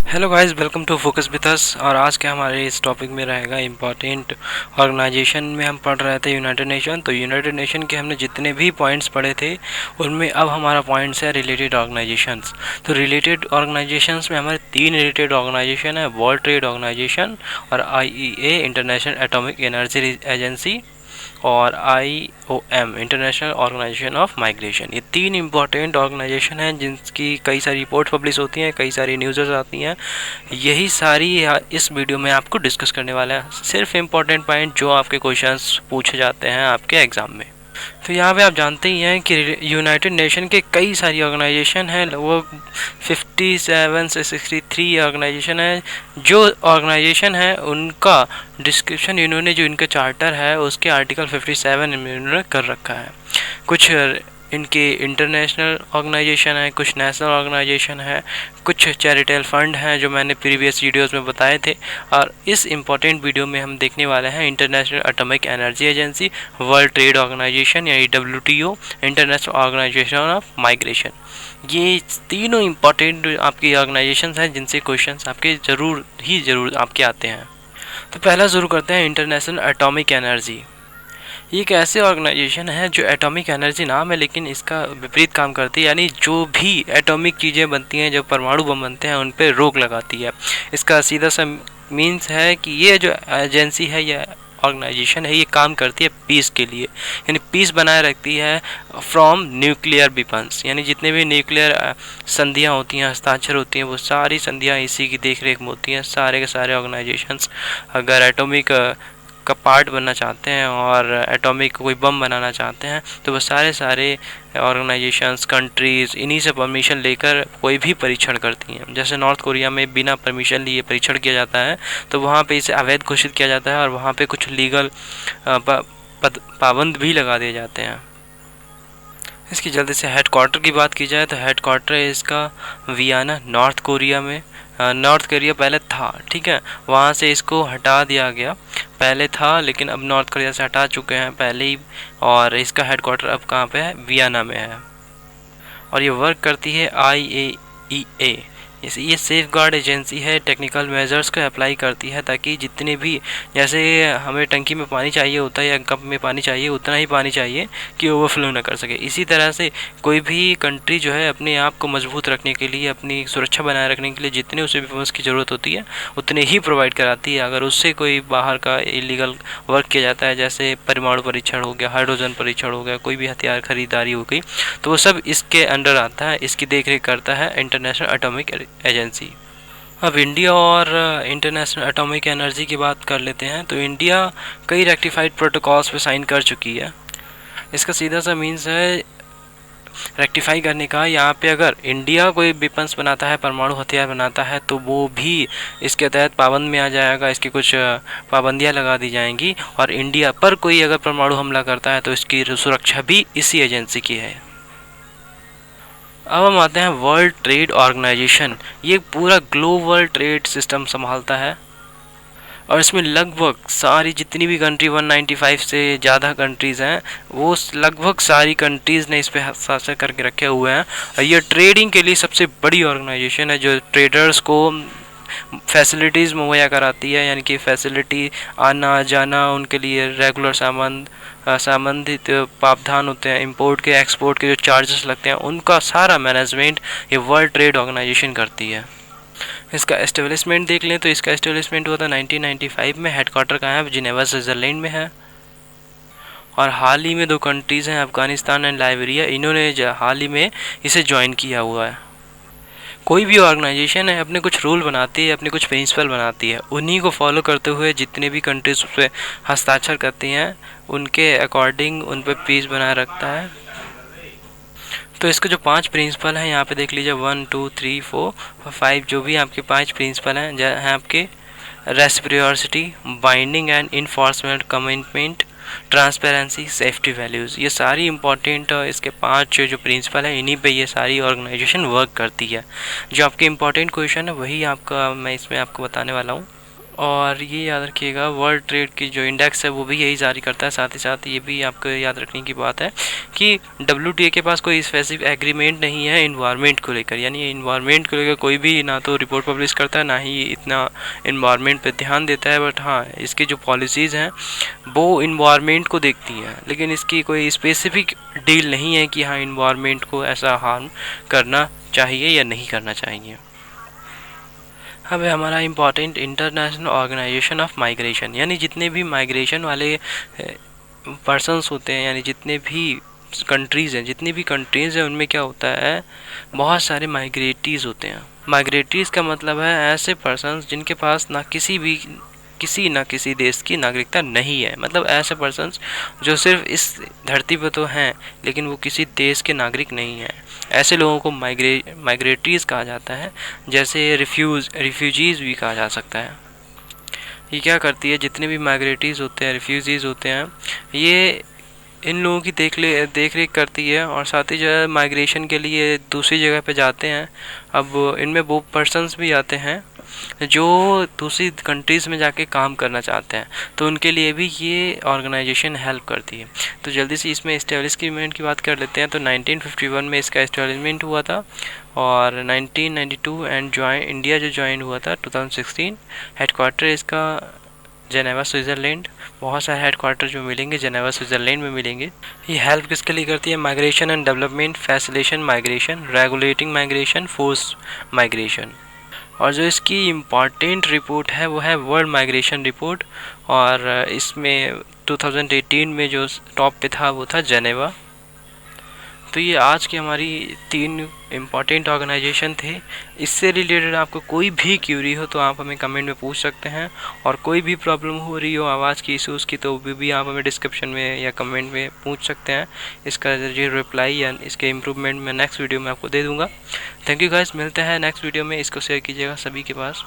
Hello guys, welcome to focus with us. और आज के हमारे इस टॉपिक में रहेगा इम्पॉर्टेंट ऑर्गेनाइजेशन में हम पढ़ रहे थे यूनाइटेड नेशन। तो यूनाइटेड नेशन के हमने जितने भी पॉइंट्स पढ़े थे उनमें अब हमारा पॉइंट्स है रिलेटेड ऑर्गेनाइजेशंस। तो रिलेटेड ऑर्गेनाइजेशंस में हमारे 3 रिलेटेड ऑर्गेनाइजेशन है, वर्ल्ड ट्रेड ऑर्गेनाइजेशन और IEA international atomic energy agency और IOM international organisation of migration. ये 3 इंपॉर्टेंट ऑर्गेनाइजेशन हैं जिनकी कई सारी रिपोर्ट पब्लिश होती हैं, कई सारी न्यूज़ आती हैं। यही सारी इस वीडियो में आपको डिस्कस करने वाला है, सिर्फ इम्पॉर्टेंट पॉइंट जो आपके क्वेश्चंस पूछे जाते हैं आपके एग्ज़ाम में। तो यहाँ पे आप जानते ही हैं कि यूनाइटेड नेशन के कई सारी ऑर्गेनाइजेशन हैं, लगभग 57 से 63 ऑर्गेनाइजेशन है। जो ऑर्गेनाइजेशन है उनका डिस्क्रिप्शन इन्होंने, जो इनका चार्टर है उसके आर्टिकल 57 इन्होंने कर रखा है। कुछ इनके इंटरनेशनल ऑर्गेनाइजेशन है, कुछ नेशनल ऑर्गेनाइजेशन है, कुछ चैरिटेबल फंड हैं जो मैंने प्रीवियस वीडियोस में बताए थे। और इस इम्पोर्टेंट वीडियो में हम देखने वाले हैं international atomic energy agency, world trade organisation यानी WTO, international organisation of migration. ये तीनों इम्पोर्टेंट आपकी ऑर्गेनाइजेशन हैं जिनसे क्वेश्चंस आपके ज़रूर आपके आते हैं। तो पहला शुरू करते हैं इंटरनेशनल एटॉमिक एनर्जी। ये एक ऐसे ऑर्गेनाइजेशन है जो एटॉमिक एनर्जी नाम है लेकिन इसका विपरीत काम करती है, यानी जो भी एटॉमिक चीज़ें बनती हैं, जो परमाणु बम बनते हैं, उन पर रोक लगाती है। इसका सीधा सा मीन्स है कि ये जो एजेंसी है, ये ऑर्गेनाइजेशन है, ये काम करती है पीस के लिए, यानी पीस बनाए रखती है फ्रॉम न्यूक्लियर वेपन्स। यानी जितने भी न्यूक्लियर संधियाँ होती हैं, हस्ताक्षर होती हैं, वो सारी संधियाँ इसी की देख रेख में होती हैं। सारे के सारे ऑर्गेनाइजेशंस अगर एटॉमिक का पार्ट बनना चाहते हैं और एटॉमिक कोई बम बनाना चाहते हैं तो वो सारे ऑर्गेनाइजेशंस, कंट्रीज़ इन्हीं से परमिशन लेकर कोई भी परीक्षण करती हैं। जैसे नॉर्थ कोरिया में बिना परमिशन लिए परीक्षण किया जाता है, तो वहाँ पे इसे अवैध घोषित किया जाता है और वहाँ पे कुछ लीगल पाबंद भी लगा दिए जाते हैं। इसकी जल्दी से हेडक्वार्टर की बात की जाए तो हेडक्वार्टर है इसका वियना, नॉर्थ कोरिया में। नॉर्थ कोरिया पहले था, ठीक है, वहाँ से इसको हटा दिया गया। पहले था लेकिन अब नॉर्थ कोरिया से हटा चुके हैं पहले ही, और इसका हेडक्वार्टर अब कहाँ पे है? वियना में है। और ये वर्क करती है IAEA। ये सेफ गार्ड एजेंसी है, टेक्निकल मेजर्स को अप्लाई करती है ताकि जितने भी, जैसे हमें टंकी में पानी चाहिए होता है या कप में पानी चाहिए, उतना ही पानी चाहिए कि ओवरफ्लो ना कर सके। इसी तरह से कोई भी कंट्री जो है अपने आप को मजबूत रखने के लिए, अपनी सुरक्षा बनाए रखने के लिए जितने उसे वेपन्स की ज़रूरत होती है उतने ही प्रोवाइड कराती है। अगर उससे कोई बाहर का इलीगल वर्क किया जाता है, जैसे परमाणु परीक्षण हो गया, हाइड्रोजन परीक्षण हो गया, कोई भी हथियार खरीदारी हो गई, तो वो सब इसके अंडर आता है। इसकी देखरेख करता है इंटरनेशनल एटॉमिक एजेंसी। अब इंडिया और इंटरनेशनल एटॉमिक एनर्जी की बात कर लेते हैं। तो इंडिया कई रेक्टिफाइड प्रोटोकॉल्स पे साइन कर चुकी है। इसका सीधा सा मीन्स है रेक्टिफाई करने का। यहाँ पे अगर इंडिया कोई वेपन्स बनाता है, परमाणु हथियार बनाता है, तो वो भी इसके तहत पाबंद में आ जाएगा। इसकी कुछ पाबंदियाँ लगा दी जाएंगी और इंडिया पर कोई अगर परमाणु हमला करता है तो इसकी सुरक्षा भी इसी एजेंसी की है। अब हम आते हैं वर्ल्ड ट्रेड ऑर्गेनाइजेशन। ये पूरा ग्लोबल ट्रेड सिस्टम संभालता है और इसमें लगभग सारी जितनी भी कंट्री, 195 से ज़्यादा कंट्रीज़ हैं, वो लगभग सारी कंट्रीज़ ने इस पर हस्ताक्षर करके रखे हुए हैं। और ये ट्रेडिंग के लिए सबसे बड़ी ऑर्गेनाइजेशन है जो ट्रेडर्स को फैसिलिटीज़ मुहैया कराती है, यानी कि फैसिलिटी, आना जाना, उनके लिए रेगुलर संबंधित प्रावधान होते हैं, इंपोर्ट के एक्सपोर्ट के जो चार्जेस लगते हैं, उनका सारा मैनेजमेंट ये वर्ल्ड ट्रेड ऑर्गेनाइजेशन करती है। इसका एस्टेब्लिशमेंट देख लें तो इसका एस्टेब्लिशमेंट हुआ था 1995 में। हेडक्वार्टर कहाँ है? जिनेवा, स्विट्ज़रलैंड में है। और हाल ही में 2 कंट्रीज़ हैं, अफगानिस्तान एंड लाइबेरिया, इन्होंने हाल ही में इसे ज्वाइन किया हुआ है। कोई भी ऑर्गेनाइजेशन है अपने कुछ रूल बनाती है, अपने कुछ प्रिंसिपल बनाती है, उन्हीं को फॉलो करते हुए जितने भी कंट्रीज उस पर हस्ताक्षर करती हैं उनके अकॉर्डिंग उन पर पीस बनाए रखता है। तो इसके जो 5 प्रिंसिपल हैं यहाँ पे देख लीजिए, 1 2 3 4 5, जो भी आपके 5 प्रिंसिपल हैं आपके reciprocity, binding and enforcement, commitment, transparency, safety values. ये सारी इंपॉर्टेंट इसके 5 जो प्रिंसिपल हैं, इन्हीं पे ये सारी ऑर्गेनाइजेशन वर्क करती है। जो आपके इंपॉर्टेंट क्वेश्चन है वही आपका मैं इसमें आपको बताने वाला हूँ। और ये याद रखिएगा वर्ल्ड ट्रेड की जो इंडेक्स है वो भी यही जारी करता है। साथ ही साथ ये भी आपको याद रखने की बात है कि WTA के पास कोई स्पेसिफिक एग्रीमेंट नहीं है इन्वायरमेंट को लेकर, यानी इन्वायरमेंट को लेकर कोई भी ना तो रिपोर्ट पब्लिश करता है ना ही इतना इन्वायरमेंट पे ध्यान देता है। बट हाँ, इसकी जो पॉलिसीज़ हैं वो इन्वायरमेंट को देखती हैं, लेकिन इसकी कोई स्पेसिफिक डील नहीं है कि हाँ इन्वायरमेंट को ऐसा हार्म करना चाहिए या नहीं करना चाहिए। अब है हमारा important international organisation of migration, यानी जितने भी माइग्रेशन वाले पर्सन्स होते हैं, यानी जितने भी कंट्रीज़ हैं, जितनी भी कंट्रीज़ हैं उनमें क्या होता है, बहुत सारे माइग्रेटीज़ होते हैं। माइग्रेटीज़ का मतलब है ऐसे पर्सन्स जिनके पास किसी ना किसी देश की नागरिकता नहीं है, मतलब ऐसे पर्सन्स जो सिर्फ इस धरती पर तो हैं लेकिन वो किसी देश के नागरिक नहीं हैं। ऐसे लोगों को माइग्रेटरीज़ कहा जाता है, जैसे रिफ्यूजीज़ भी कहा जा सकता है। ये क्या करती है, जितने भी माइग्रेटरीज़ होते हैं, रिफ्यूजीज़ होते हैं, ये इन लोगों की देख रेख करती है और साथ ही जो है माइग्रेशन के लिए दूसरी जगह पे जाते हैं। अब इनमें वो पर्सन्स भी आते हैं जो दूसरी कंट्रीज़ में जाके काम करना चाहते हैं, तो उनके लिए भी ये ऑर्गेनाइजेशन हेल्प करती है। तो जल्दी से इसमें इस्टेब्लिशमेंट की बात कर लेते हैं। तो 1951 में इसका इस्टेब्लिशमेंट हुआ था और 1992 इंडिया जो ज्वाइन हुआ था 2016। हेडक्वार्टर इसका जेनेवा स्विट्ज़रलैंड, बहुत सारे हेडक्वार्टर जो मिलेंगे जेनेवा स्विट्ज़रलैंड में मिलेंगे। ये हेल्प किसके लिए करती है, migration and development, facilitation migration, regulating migration, force migration. और जो इसकी इम्पॉर्टेंट रिपोर्ट है वो है वर्ल्ड माइग्रेशन रिपोर्ट, और इसमें 2018 में जो टॉप पे था वो था जेनेवा। तो ये आज की हमारी 3 इम्पॉर्टेंट ऑर्गेनाइजेशन थे। इससे रिलेटेड आपको कोई भी क्यूरी हो तो आप हमें कमेंट में पूछ सकते हैं, और कोई भी प्रॉब्लम हो रही हो आवाज़ की इशूज़ की तो भी आप हमें डिस्क्रिप्शन में या कमेंट में पूछ सकते हैं। इसका जो रिप्लाई या इसके इम्प्रूवमेंट मैं नेक्स्ट वीडियो में आपको दे दूँगा। थैंक यू गाइस, मिलते हैं नेक्स्ट वीडियो में। इसको शेयर कीजिएगा सभी के पास।